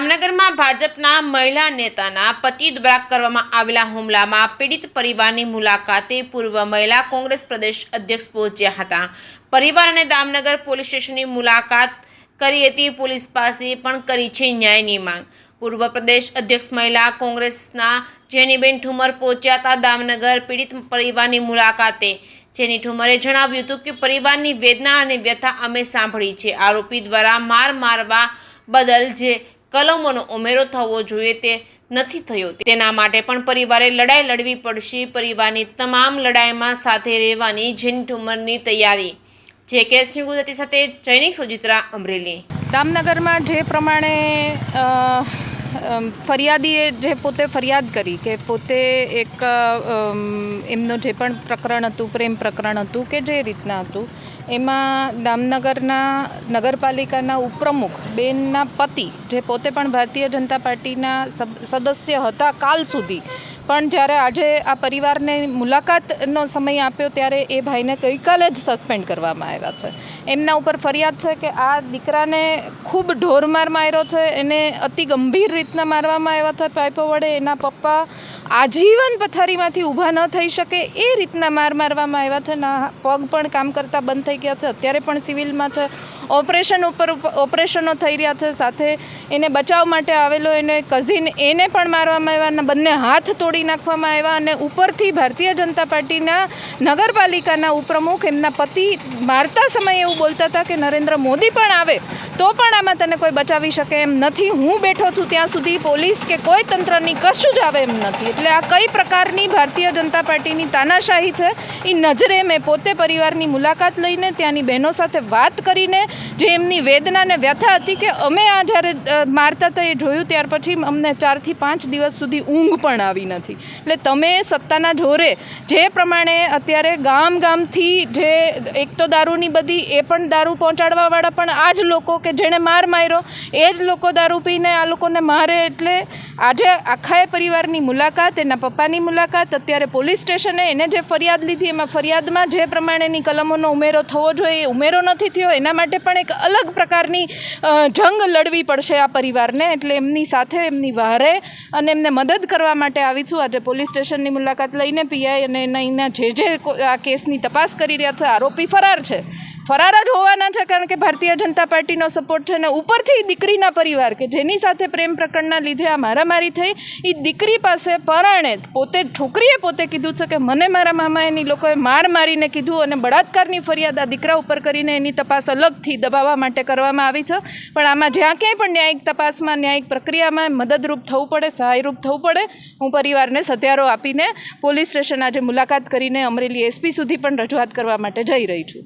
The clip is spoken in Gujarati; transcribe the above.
દામનગરમાં ભાજપના મહિલા નેતાના પતિ દ્વારા કરવામાં આવેલા હુમલામાં પીડિત પરિવારની મુલાકાતે પૂર્વ મહિલા કોંગ્રેસ પ્રદેશ અધ્યક્ષ પહોંચ્યા હતા। પરિવાર અને દામનગર પોલીસ સ્ટેશનની મુલાકાત કરી હતી। પોલીસ પાસે પણ કરી છે ન્યાયની માંગ। પૂર્વ પ્રદેશ અધ્યક્ષ મહિલા કોંગ્રેસના જેનીબેન ઠુમર પહોંચ્યા હતા દામનગર પીડિત પરિવારની મુલાકાતે। જેની ઠુમરે જણાવ્યું હતું કે પરિવારની વેદના અને વ્યથા અમે સાંભળી છે। આરોપી દ્વારા મારવા બદલ જે કલમોનો ઉમેરો થવો જોઈએ તે નથી થયો, તેના માટે પણ પરિવારે લડાઈ લડવી પડશે। પરિવારની તમામ લડાઈમાં સાથે રહેવાની જેની ઠુમરની તૈયારી। જે કેસની ગુજરાતી સાથે જૈનિક સુજિત્રા અમરેલી। દામનગરમાં જે પ્રમાણે ફરિયાદીએ જે પોતે ફરિયાદ કરી કે પોતે એક એમનો જે પણ પ્રકરણ હતું, પ્રેમ પ્રકરણ હતું કે જે રીતના હતું, એમાં દામનગરના નગરપાલિકાના ઉપપ્રમુખ બેનના પતિ જે પોતે પણ ભારતીય જનતા પાર્ટીના સદસ્ય હતા કાલ સુધી, પણ જ્યારે આજે આ પરિવારને મુલાકાતનો સમય આપ્યો ત્યારે એ ભાઈને ગઈકાલે જ સસ્પેન્ડ કરવામાં આવ્યા છે। એમના ઉપર ફરિયાદ છે કે આ દીકરાને ખૂબ ઢોરમાર માર્યો છે, એને અતિ ગંભીર રીતના મારવામાં આવ્યા છે પાઇપો વડે। એના પપ્પા આજીવન પથારીમાંથી ઊભા ન થઈ શકે એ રીતના મારવામાં આવ્યા છે। ના પગ પણ કામ કરતાં બંધ થઈ ગયા છે, અત્યારે પણ સિવિલમાં છે। ઓપરેશનો થઈ રહ્યા છે। સાથે એને બચાવ માટે આવેલો એને કઝિન એને પણ મારવામાં આવ્યા અને બંને હાથ તોડી નાખવામાં આવ્યા। અને ઉપરથી ભારતીય જનતા પાર્ટીના નગરપાલિકાના ઉપપ્રમુખ એમના પતિ મારતા સમયે એવું બોલતા હતા કે નરેન્દ્ર મોદી પણ આવે તો પણ આમાં તને કોઈ બચાવી શકે એમ નથી, હું બેઠો છું ત્યાં સુધી પોલીસ કે કોઈ તંત્રની કશું જ આવે એમ નથી। એટલે આ કઈ પ્રકારની ભારતીય જનતા પાર્ટીની તાનાશાહી છે એ નજરે મેં પોતે પરિવારની મુલાકાત લઈને ત્યાંની બહેનો સાથે વાત કરીને જે એમની વેદના અને વ્યથા હતી કે અમે આ જ્યારે મારતા હતા એ જોયું ત્યાર પછી અમને 4 થી 5 દિવસ સુધી ઊંઘ પણ આવી નથી। એટલે તમે સત્તાના જોરે જે પ્રમાણે અત્યારે ગામથી જે એક તો દારૂની બધી એ પણ દારૂ પહોંચાડવાવાળા પણ આ જ લોકો કે જેણે માર્યો એ જ લોકો દારૂ પીને આ લોકોને મારે। એટલે આજે આખા પરિવારની મુલાકાત, એના પપ્પાની મુલાકાત, અત્યારે પોલીસ સ્ટેશને એને જે ફરિયાદ લીધી એમાં ફરિયાદમાં જે પ્રમાણેની કલમોનો ઉમેરો થવો જોઈએ એ ઉમેરો નથી થયો। એના માટે પણ એક અલગ પ્રકારની જંગ લડવી પડશે આ પરિવારને। એટલે એમની સાથે એમની વહારે અને એમને મદદ કરવા માટે આવી છું। આજે પોલીસ સ્ટેશનની મુલાકાત લઈને પીઆઈ અને એના જે આ કેસની તપાસ કરી રહ્યા છે, આરોપી ફરાર છે, ફરાર જ હોવાના છે કારણ કે ભારતીય જનતા પાર્ટીનો સપોર્ટ છે। ને ઉપરથી દીકરીના પરિવાર કે જેની સાથે પ્રેમ પ્રકરણના લીધે આ મારામારી થઈ એ દીકરી પાસે પરાણે છોકરીએ પોતે કીધું છે કે મને મારા મામાએની લોકોએ મારીને કીધું અને બળાત્કારની ફરિયાદ આ દીકરા ઉપર કરીને એની તપાસ અલગથી દબાવવા માટે કરવામાં આવી છે। પણ આમાં જ્યાં ક્યાંય પણ ન્યાયિક તપાસમાં, ન્યાયિક પ્રક્રિયામાં મદદરૂપ થવું પડે, સહાયરૂપ થવું પડે। હું પરિવારને સત્યારો આપીને પોલીસ સ્ટેશન આજે મુલાકાત કરીને અમરેલી એસપી સુધી પણ રજૂઆત કરવા માટે જઈ રહી છું।